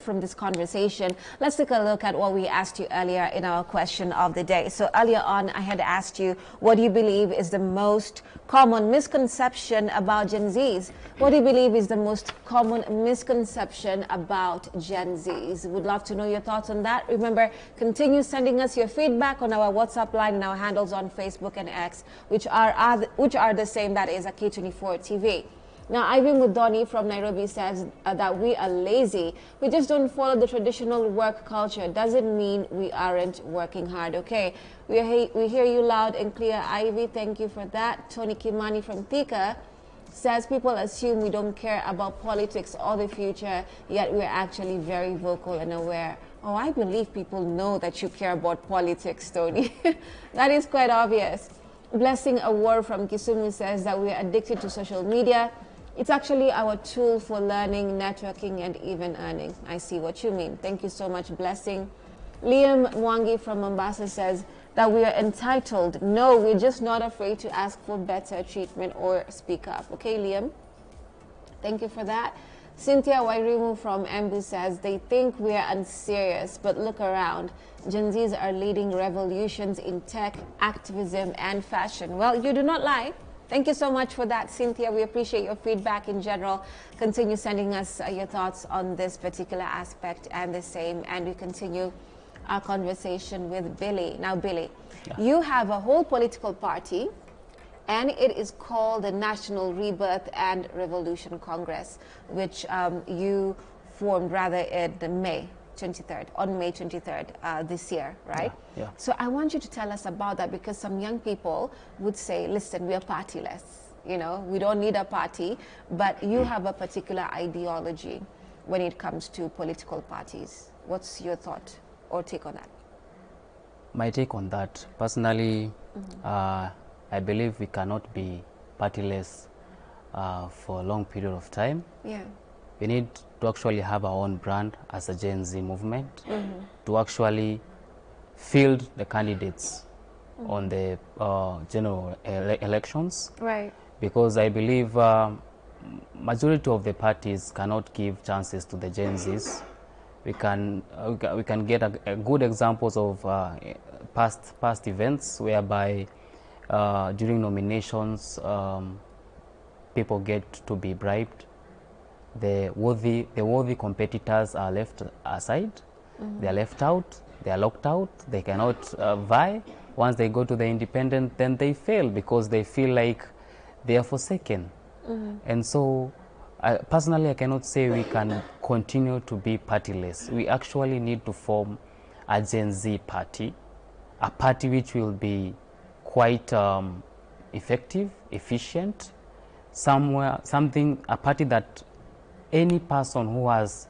from this conversation, let's take a look at what we asked you earlier in our question of the day. So earlier on, I had asked you, what do you believe is the most common misconception about Gen Zs? What do you believe is the most common misconception about Gen Zs? Would love to know your thoughts on that. Remember, continue sending us your feedback on our WhatsApp line and our handles on Facebook and X, which are the same, that is at K24 TV. Now, Ivan Mudoni from Nairobi says that we are lazy. We just don't follow the traditional work culture. Doesn't mean we aren't working hard. Okay, we hear you loud and clear, Ivy. Thank you for that. Tony Kimani from Thika says people assume we don't care about politics or the future, yet we're actually very vocal and aware. Oh, I believe people know that you care about politics, Tony. That is quite obvious. Blessing Award from Kisumu says that we're addicted to social media. It's actually our tool for learning, networking, and even earning. I see what you mean. Thank you so much, Blessing. Liam Mwangi from Mombasa says that we are entitled. No, we're just not afraid to ask for better treatment or speak up. Okay, Liam? Thank you for that. Cynthia Wairimu from Embu says they think we are unserious, but look around. Gen Zs are leading revolutions in tech, activism, and fashion. Well, you do not lie. Thank you so much for that, Cynthia. We appreciate your feedback in general. Continue sending us your thoughts on this particular aspect and the same. And we continue our conversation with Billy. Now, Billy, you have a whole political party, and it is called the National Rebirth and Revolution Congress, which you formed rather in May 23rd, on May 23rd this year, right? Yeah. So I want you to tell us about that, because some young people would say, listen, we are partyless. You know, we don't need a party, but you have a particular ideology when it comes to political parties. What's your thought or take on that? My take on that, personally, I believe we cannot be partyless for a long period of time. Yeah. We need to actually have our own brand as a Gen Z movement to actually field the candidates on the general elections. Right. Because I believe majority of the parties cannot give chances to the Gen Zs. We can get a good examples of past events whereby during nominations people get to be bribed. The worthy competitors are left aside. They are left out. They are locked out. They cannot vie. Once they go to the independent, then they fail because they feel like they are forsaken. And so, personally, I cannot say we can continue to be partyless. We actually need to form a Gen Z party, a party which will be quite effective, efficient, a party that any person who has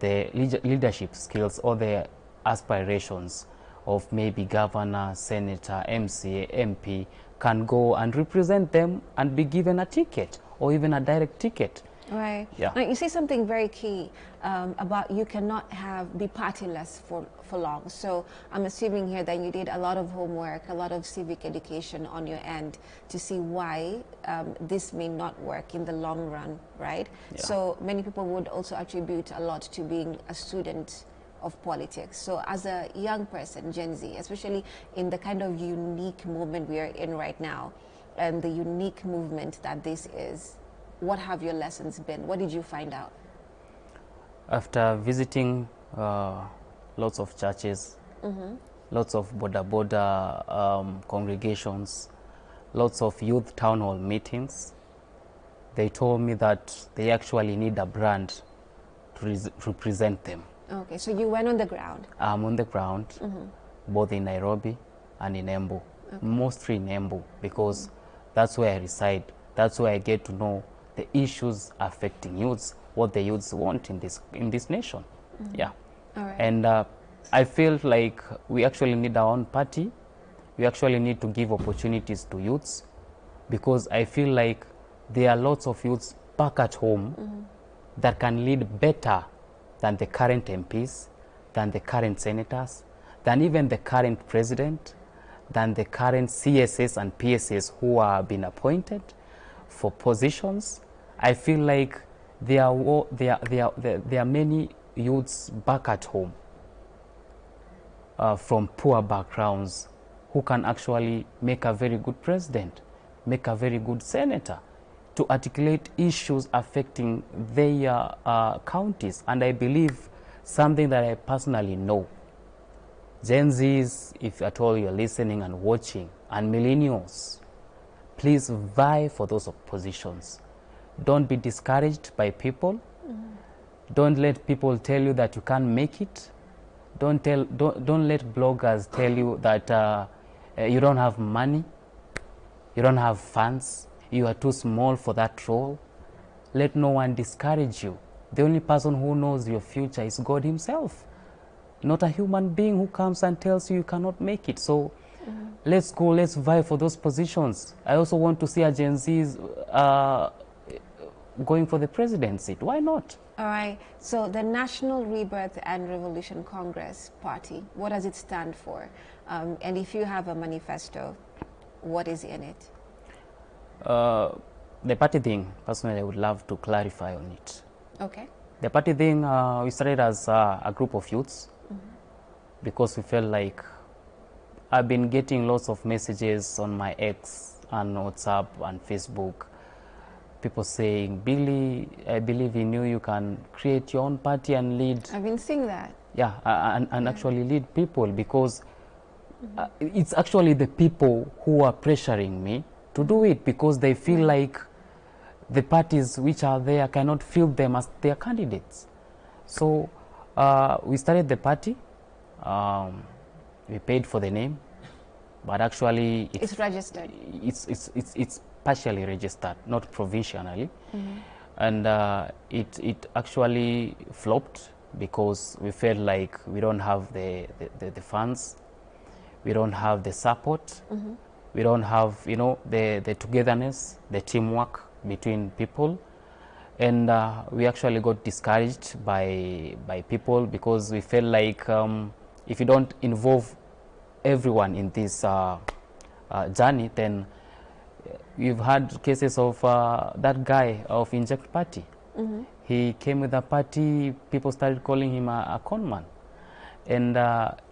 the leadership skills or the aspirations of maybe governor, senator, MCA, MP can go and represent them and be given a ticket or even a direct ticket. Right. Yeah. Now, you say something very key about you cannot be partyless for long. So I'm assuming here that you did a lot of homework, a lot of civic education on your end to see why this may not work in the long run, right? Yeah. So many people would also attribute a lot to being a student of politics. So as a young person, Gen Z, especially in the kind of unique movement we are in right now, and the unique movement that this is, what have your lessons been? What did you find out? After visiting lots of churches, lots of border congregations, lots of youth town hall meetings, they told me that they actually need a brand to represent them. Okay, so you went on the ground. I'm on the ground, both in Nairobi and in Embu, mostly in Embu, because that's where I reside. That's where I get to know the issues affecting youths, what the youths want in this nation. Yeah. All right. And I feel like we actually need our own party. We actually need to give opportunities to youths, because I feel like there are lots of youths back at home that can lead better than the current MPs, than the current senators, than even the current president, than the current CSS and PSS who are being appointed for positions. I feel like there are many youths back at home from poor backgrounds who can actually make a very good president, make a very good senator, to articulate issues affecting their counties. And I believe something that I personally know, Gen Zs, if at all you're listening and watching, and millennials, please vie for those positions. Don't be discouraged by people. Don't let people tell you that you can't make it. Don't let bloggers tell you that you don't have money, you don't have funds, you are too small for that role. Let no one discourage you. The only person who knows your future is God himself, not a human being who comes and tells you you cannot make it. So let's go, let's vie for those positions. I also want to see a Gen Z's going for the presidency. Why not? All right. So the National Rebirth and Revolution Congress Party, what does it stand for? And if you have a manifesto, what is in it? The party thing, personally, I would love to clarify on it. Okay. The party thing, we started as a group of youths because we felt like I've been getting lots of messages on my X and WhatsApp and Facebook. People saying, Billy, I believe in you, you can create your own party and lead. I've been seeing that. Yeah, and actually lead people, because it's actually the people who are pressuring me to do it, because they feel like the parties which are there cannot field them as their candidates. So we started the party, we paid for the name, but actually it's registered. It's partially registered, not provisionally. And it actually flopped because we felt like we don't have the funds, we don't have the support, we don't have, you know, the togetherness, the teamwork between people. And we actually got discouraged by people, because we felt like if you don't involve everyone in this journey, then we've had cases of that guy of Inject Party. He came with a party, people started calling him a con man. And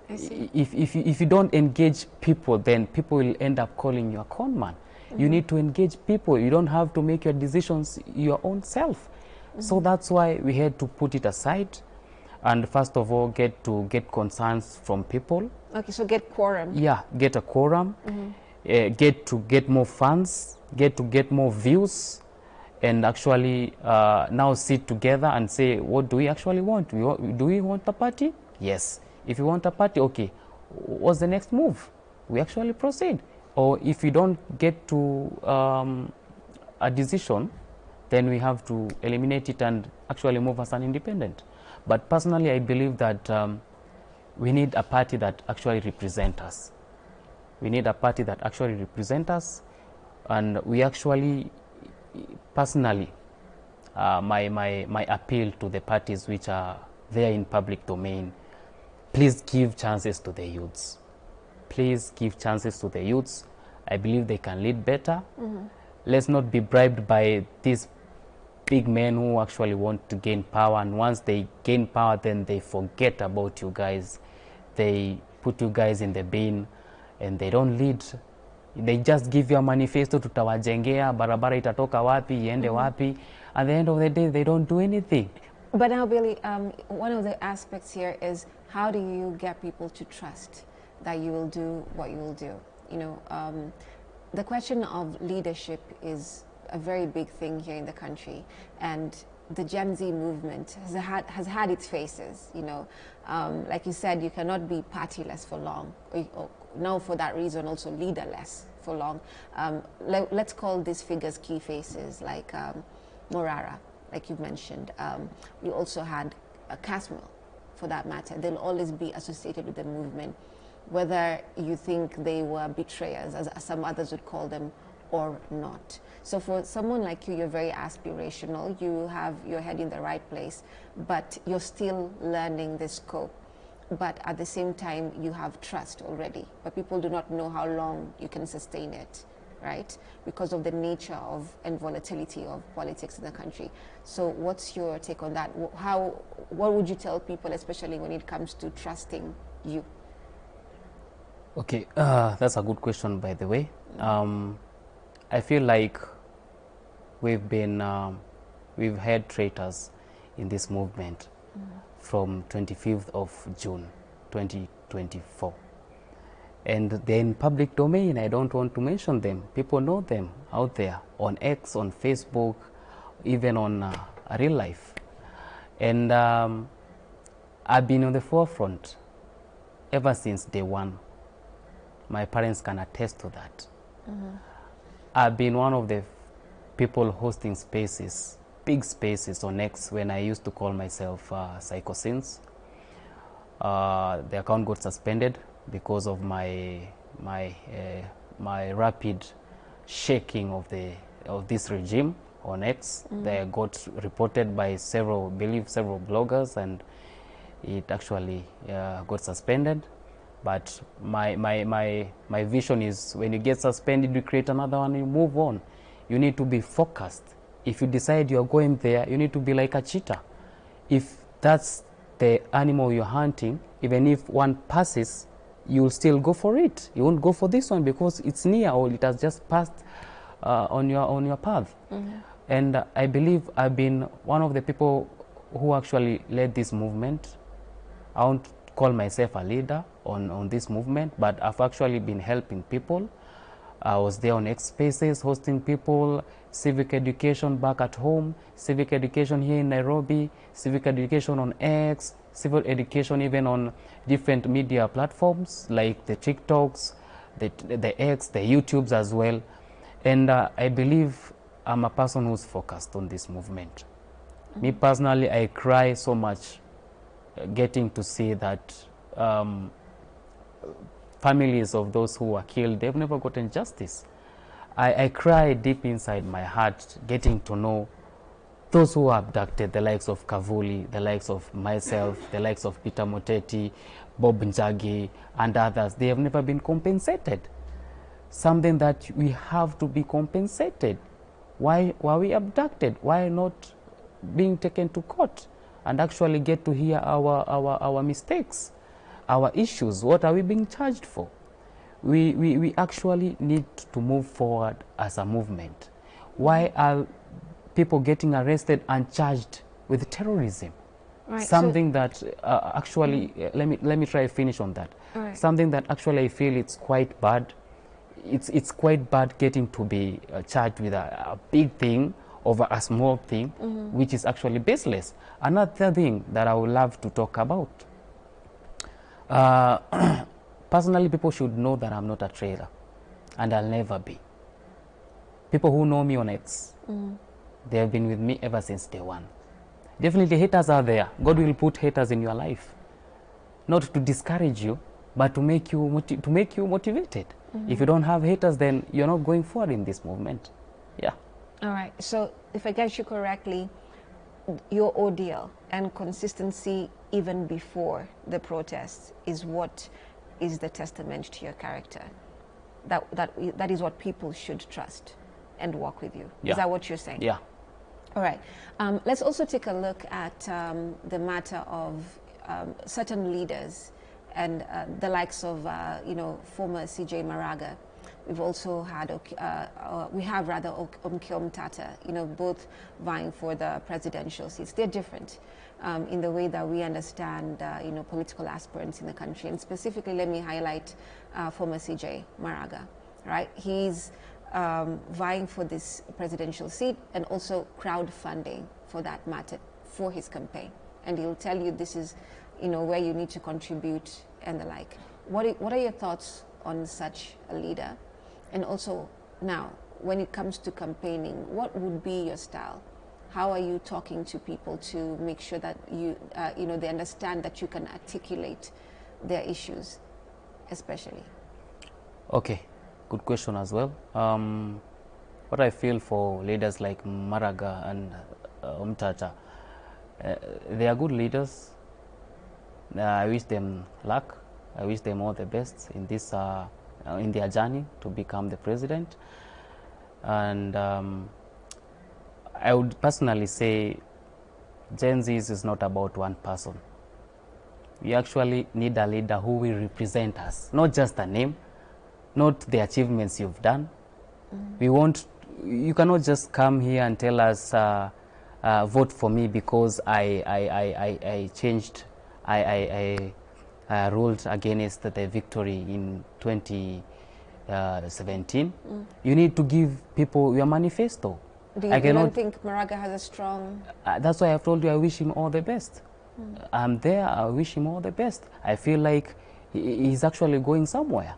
if you don't engage people, then people will end up calling you a con man. You need to engage people. You don't have to make your decisions your own self. So that's why we had to put it aside, and first of all get concerns from people. Okay, so get quorum. Yeah, get a quorum, get more funds, get more views, and actually now sit together and say, what do we actually want? Do we want a party? Yes. If you want a party, okay, what's the next move? We actually proceed. Or if we don't get to a decision, then we have to eliminate it and actually move as an independent. But personally, I believe that we need a party that actually represents us. We need a party that actually represents us, and we actually, personally, my appeal to the parties which are there in public domain, please give chances to the youths. Please give chances to the youths. I believe they can lead better. Let's not be bribed by these big men who actually want to gain power, and once they gain power, then they forget about you guys. They put you guys in the bin and they don't lead. They just give you a manifesto, tutawajengea, barabara itatoka wapi, iende wapi. At the end of the day, they don't do anything. But now, Billy, one of the aspects here is, how do you get people to trust that you will do what you will do? You know, the question of leadership is a very big thing here in the country, and the Gen Z movement has had its phases. You know, like you said, you cannot be partyless for long. Or now, for that reason, also leaderless for long. Let's call these figures key faces, like Morara, like you mentioned. We also had Caswell, for that matter. They'll always be associated with the movement, whether you think they were betrayers, as some others would call them, or not. So for someone like you, you're very aspirational, you have your head in the right place, but you're still learning the scope. But at the same time, you have trust already, but people do not know how long you can sustain it. right? Because of the nature of and volatility of politics in the country. So what's your take on that? What would you tell people, especially when it comes to trusting you? Okay, that's a good question, by the way. I feel like we've had traitors in this movement from 25th of June 2024. And they're in public domain. I don't want to mention them. People know them out there on X, on Facebook, even on real life. And I've been on the forefront ever since day one. My parents can attest to that. I've been one of the people hosting spaces, big spaces on X when I used to call myself Psychosins. The account got suspended because of my rapid shaking of this regime on X. They got reported by several bloggers, and it actually got suspended. But my vision is, when you get suspended, you create another one, you move on. You need to be focused. If you decide you're going there, you need to be like a cheetah. If that's the animal you're hunting, even if one passes, you'll still go for it. You won't go for this one because it's near, or it has just passed on your path. And I believe I've been one of the people who actually led this movement. I won't call myself a leader on this movement, but I've actually been helping people. I was there on X Spaces hosting people, civic education back at home, civic education here in Nairobi, civic education on X, civil education even on different media platforms like the TikToks, the X, the YouTubes as well. And I believe I'm a person who's focused on this movement. Me personally, I cry so much getting to see that families of those who were killed, they've never gotten justice. I cry deep inside my heart getting to know those who were abducted, the likes of Kavuli, the likes of myself, the likes of Peter Moteti, Bob Njagi, and others. They have never been compensated. Something that we have to be compensated. Why were we abducted? Why not being taken to court and actually get to hear our mistakes, our issues? What are we being charged for? We actually need to move forward as a movement. Why are people getting arrested and charged with terrorism? Right, something that actually, let me try to finish on that. Right. Something that actually I feel it's quite bad. It's quite bad getting to be charged with a big thing over a small thing, which is actually baseless. Another thing that I would love to talk about. Personally, people should know that I'm not a traitor, and I'll never be. People who know me on X, they have been with me ever since day one. Definitely haters are there. God will put haters in your life, not to discourage you, but to make you motivated. If you don't have haters, then you're not going forward in this movement. Yeah. All right. So if I get you correctly, your ordeal and consistency even before the protests is what is the testament to your character. That is what people should trust and walk with you. Yeah. Is that what you're saying? Yeah. All right. Let's also take a look at the matter of certain leaders and the likes of, former CJ Maraga. We've also had, Amka Tata, both vying for the presidential seats. They're different in the way that we understand, political aspirants in the country. And specifically, let me highlight former CJ Maraga, right? He's vying for this presidential seat and also crowdfunding for that matter for his campaign. And he'll tell you this is, where you need to contribute and the like. What are your thoughts on such a leader? And also now, when it comes to campaigning, what would be your style? How are you talking to people to make sure that they understand that you can articulate their issues, especially? Okay. Good question as well. What I feel for leaders like Maraga and Umtata, they are good leaders. I wish them luck. I wish them all the best in this in their journey to become the president. And I would personally say Gen Zs is not about one person. We actually need a leader who will represent us, not just a name, not the achievements you've done. We want, you cannot just come here and tell us, vote for me because I changed, I ruled against the victory in 2017. You need to give people your manifesto. You don't think Maraga has a strong... that's why I've told you I wish him all the best. I'm there, I wish him all the best. I feel like he's actually going somewhere.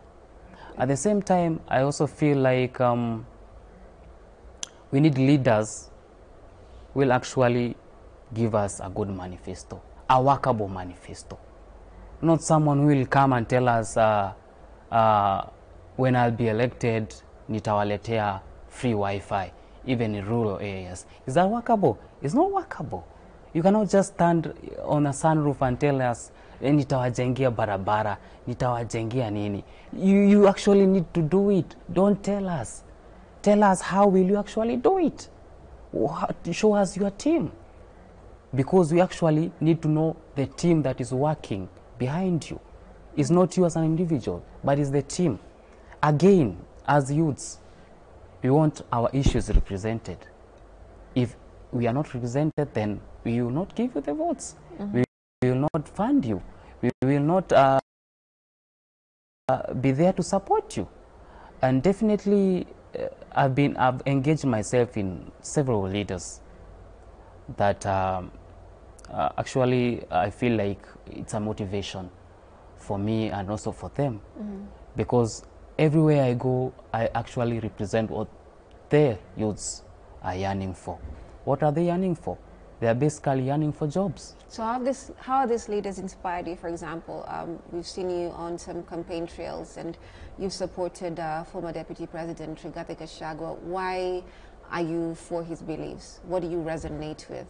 At the same time, I also feel like we need leaders who will actually give us a good manifesto, a workable manifesto. Not someone who will come and tell us when I'll be elected, nitawaletea free Wi-Fi, even in rural areas. Is that workable? It's not workable. You cannot just stand on a sunroof and tell us, nitawajengia barabara, nitawajengia nini. You actually need to do it. Don't tell us. Tell us how will you actually do it. Show us your team. Because we actually need to know the team that is working behind you. It's not you as an individual, but it's the team. Again, as youths, we want our issues represented. If we are not represented, then we will not give you the votes. We will not fund you. We will not be there to support you. And definitely, I've engaged myself in several leaders that actually I feel like it's a motivation for me and also for them. Because everywhere I go, I actually represent what their youths are yearning for. What are they yearning for? They are basically yearning for jobs. So how are these leaders inspired you? For example, we've seen you on some campaign trails and you've supported former Deputy President Rigathi Gachagua. Why are you for his beliefs? What do you resonate with?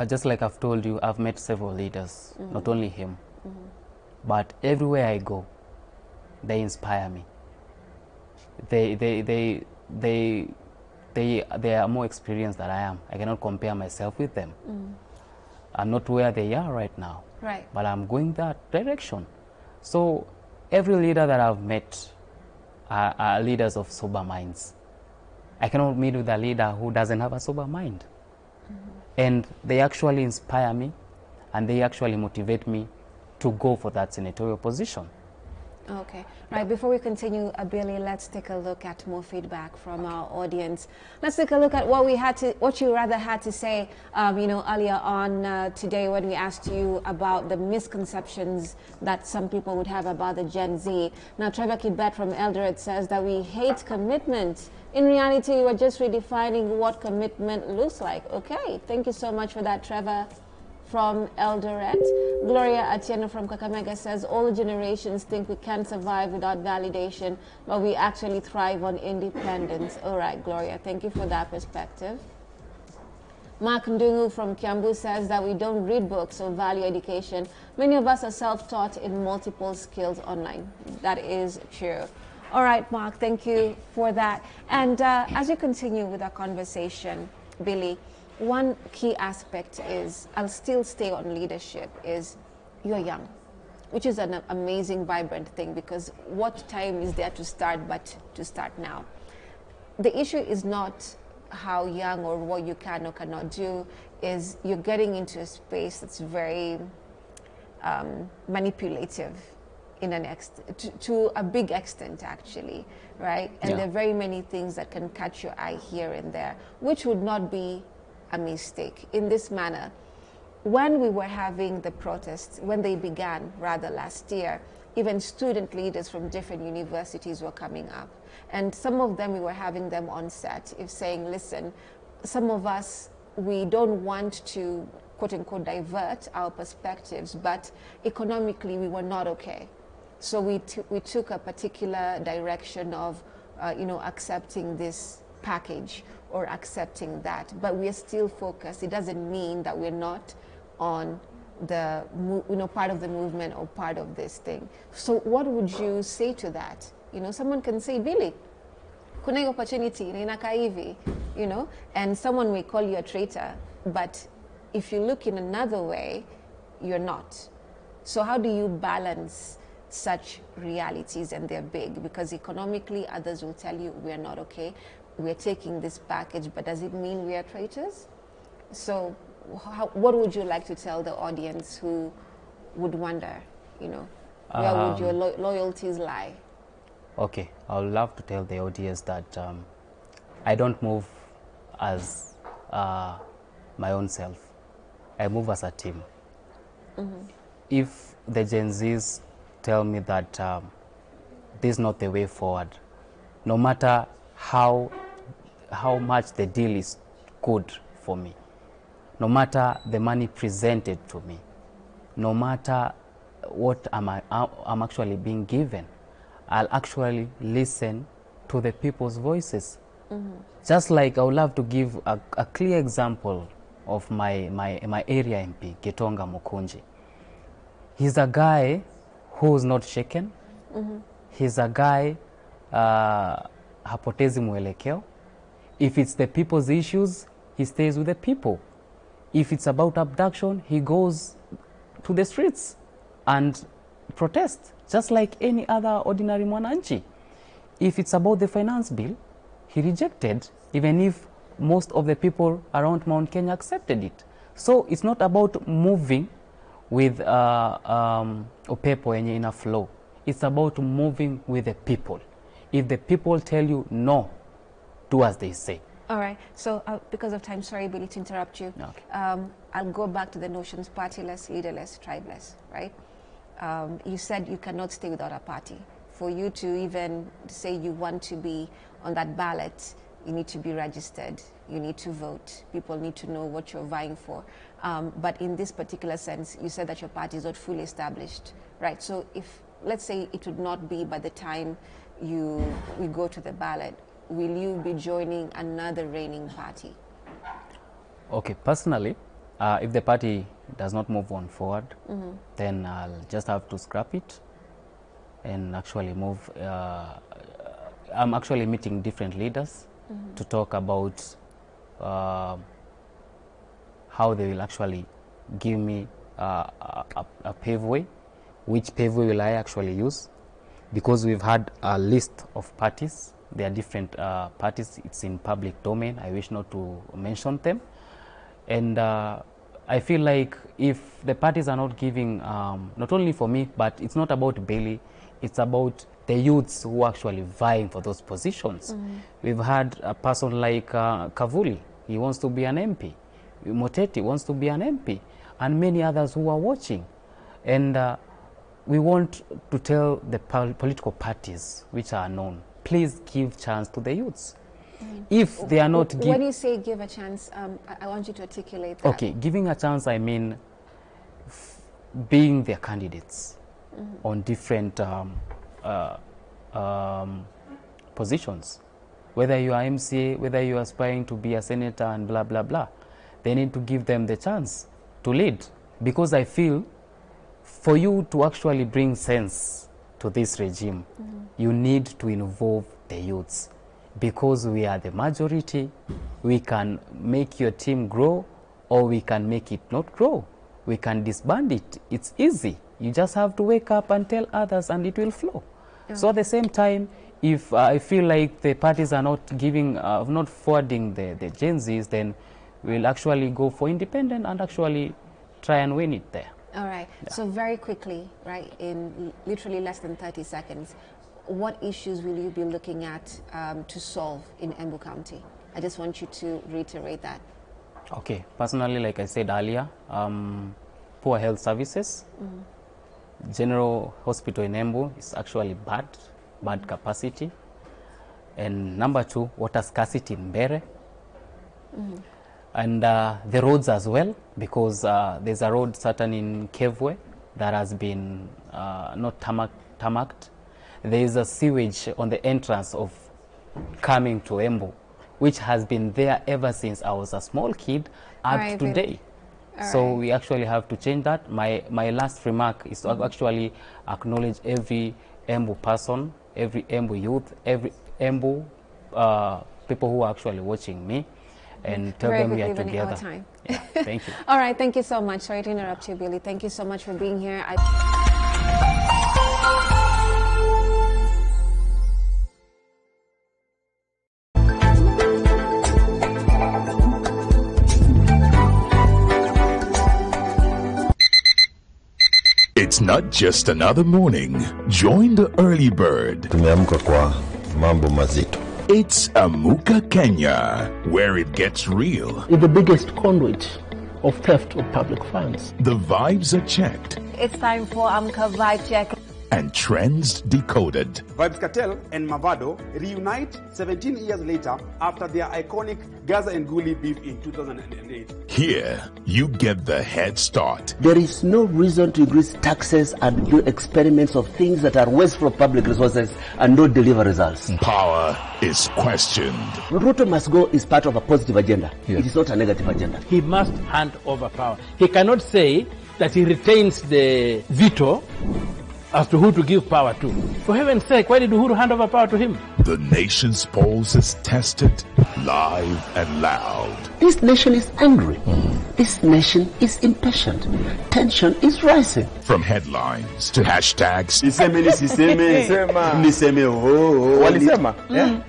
Just like I've told you, I've met several leaders, not only him, but everywhere I go, they inspire me. They are more experienced than I am. I cannot compare myself with them. I'm not where they are right now, but I'm going that direction. So every leader that I've met are leaders of sober minds. I cannot meet with a leader who doesn't have a sober mind. And they actually inspire me, and they actually motivate me to go for that senatorial position. Okay. Right, before we continue, Billy, let's take a look at more feedback from our audience. Let's take a look at what you rather had to say, earlier on today when we asked you about the misconceptions that some people would have about the Gen Z. Now, Trevor Kibet from Eldoret says that we hate commitment. In reality, we're just redefining what commitment looks like. Okay, thank you so much for that, Trevor from Eldoret. Gloria Atieno from Kakamega says, all generations think we can't survive without validation, but we actually thrive on independence. All right, Gloria, thank you for that perspective. Mark Ndungu from Kiambu says that we don't read books or value education. Many of us are self-taught in multiple skills online. That is true. All right, Mark, thank you for that. And as you continue with our conversation, Billy, one key aspect is, I'll still stay on leadership, is you're young, which is an amazing, vibrant thing, because what time is there to start but to start now? The issue is not how young or what you can or cannot do, is you're getting into a space that's very manipulative to a big extent, actually, right? And there are very many things that can catch your eye here and there, which would not be a mistake. In this manner, when we were having the protests, when they began rather last year, even student leaders from different universities were coming up, and some of them, we were having them on set, saying, listen, some of us, we don't want to quote unquote divert our perspectives, but economically we were not okay. So we took a particular direction of accepting this package or accepting that, but we're still focused. It doesn't mean that we're not on the part of the movement or part of this thing. So what would you say to that? Someone can say, Billy, kuna hii opportunity na inakaa hivi, you know, and someone may call you a traitor, but if you look in another way, you're not. So how do you balance such realities? And they're big, because economically others will tell you we're not okay, we're taking this package, but does it mean we are traitors? So what would you like to tell the audience who would wonder, you know, where would your loyalties lie? Okay, I would love to tell the audience that I don't move as my own self. I move as a team. If the Gen Zs tell me that this is not the way forward, no matter how much the deal is good for me, no matter the money presented to me, no matter what I'm actually being given, I'll actually listen to the people's voices. Just like I would love to give a clear example of my area MP, Gitonga Mukunji. He's a guy who's not shaken. He's a guy hapotezi mwelekeo. If it's the people's issues, he stays with the people. If it's about abduction, he goes to the streets and protest, just like any other ordinary mwananchi. If it's about the finance bill, he rejected, even if most of the people around Mount Kenya accepted it. So it's not about moving with upepo yenye ina flow. It's about moving with the people. If the people tell you no, do as they say. All right. So because of time, sorry, Billy, to interrupt you. Okay. I'll go back to the notions partyless, leaderless, tribeless, right? You said you cannot stay without a party. For you to even say you want to be on that ballot, you need to be registered, you need to vote, people need to know what you're vying for. But in this particular sense, you said that your party is not fully established, right? So if, let's say it would not be by the time you go to the ballot, will you be joining another reigning party? Okay, personally, if the party does not move on forward, then I'll just have to scrap it and actually move. I'm actually meeting different leaders to talk about how they will actually give me a paveway. Which paveway will I actually use? Because we've had a list of parties. There are different parties. It's in public domain. I wish not to mention them. And I feel like if the parties are not giving, not only for me, but it's not about Bailey, it's about the youths who are actually vying for those positions. We've had a person like Kavuli. He wants to be an MP. Moteti wants to be an MP. And many others who are watching. And we want to tell the political parties which are known, please give chance to the youths. If they are not when you say give a chance, I want you to articulate that. Okay, giving a chance, I mean being their candidates on different positions. Whether you are MCA, whether you are aspiring to be a senator and blah, blah, blah. They need to give them the chance to lead. Because I feel for you to actually bring sense to this regime, you need to involve the youths. Because we are the majority, we can make your team grow or we can make it not grow. We can disband it. It's easy. You just have to wake up and tell others and it will flow. So at the same time, if I feel like the parties are not giving, not forwarding the Gen Zs, then we'll actually go for independent and actually try and win it there. All right. Yeah. So very quickly, right, in literally less than 30 seconds, what issues will you be looking at to solve in Embu County? I just want you to reiterate that. Okay. Personally, like I said earlier, poor health services. General hospital in Embu is actually bad capacity. And number 2, water scarcity in Mbere. And the roads as well, because there's a road certain in Kevwe that has been not tarmacked. There is a sewage on the entrance of coming to Embu, which has been there ever since I was a small kid up to today. So we actually have to change that. My last remark is to actually acknowledge every Embu person, every Embu youth, every Embu people who are actually watching me and tell Very them we are quickly, running out together. of time. Yeah, thank you. All right, thank you so much. Sorry to interrupt you, Billy. Thank you so much for being here. It's not just another morning. Join the early bird. Tumeamka kwa mambo mazito. It's Amka, Kenya, where it gets real. Is the biggest conduit of theft of public funds. The vibes are checked It's time for Amka Vibe Check. and trends decoded. Vibes Cartel and Mavado reunite 17 years later after their iconic Gaza and Guli beef in 2008. Here, you get the head start. There is no reason to increase taxes and do experiments of things that are wasteful of public resources and not deliver results. Power is questioned. Ruto must go is part of a positive agenda. Yes. It is not a negative agenda. He must hand over power. He cannot say that he retains the veto as to who to give power to. For heaven's sake, why did Uhuru hand over power to him? The nation's pulse is tested live and loud. This nation is angry. This nation is impatient. Tension is rising. From headlines to hashtags, Niseme nisiseme. Niseme Walisema?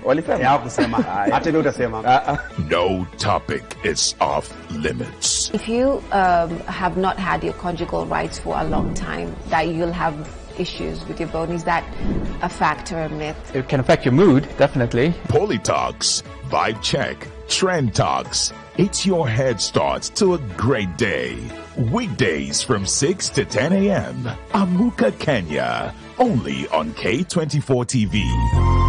Walisema? Ya kusema. Hata leo utasema. no topic is off limits. If you have not had your conjugal rights for a long time, that you'll have issues with your bone. Is that a fact or a myth? It can affect your mood, definitely. Polytalks, Vibe Check, Trend Talks. It's your head start to a great day. Weekdays from 6 to 10 a.m. Amka, Kenya. Only on K24 TV.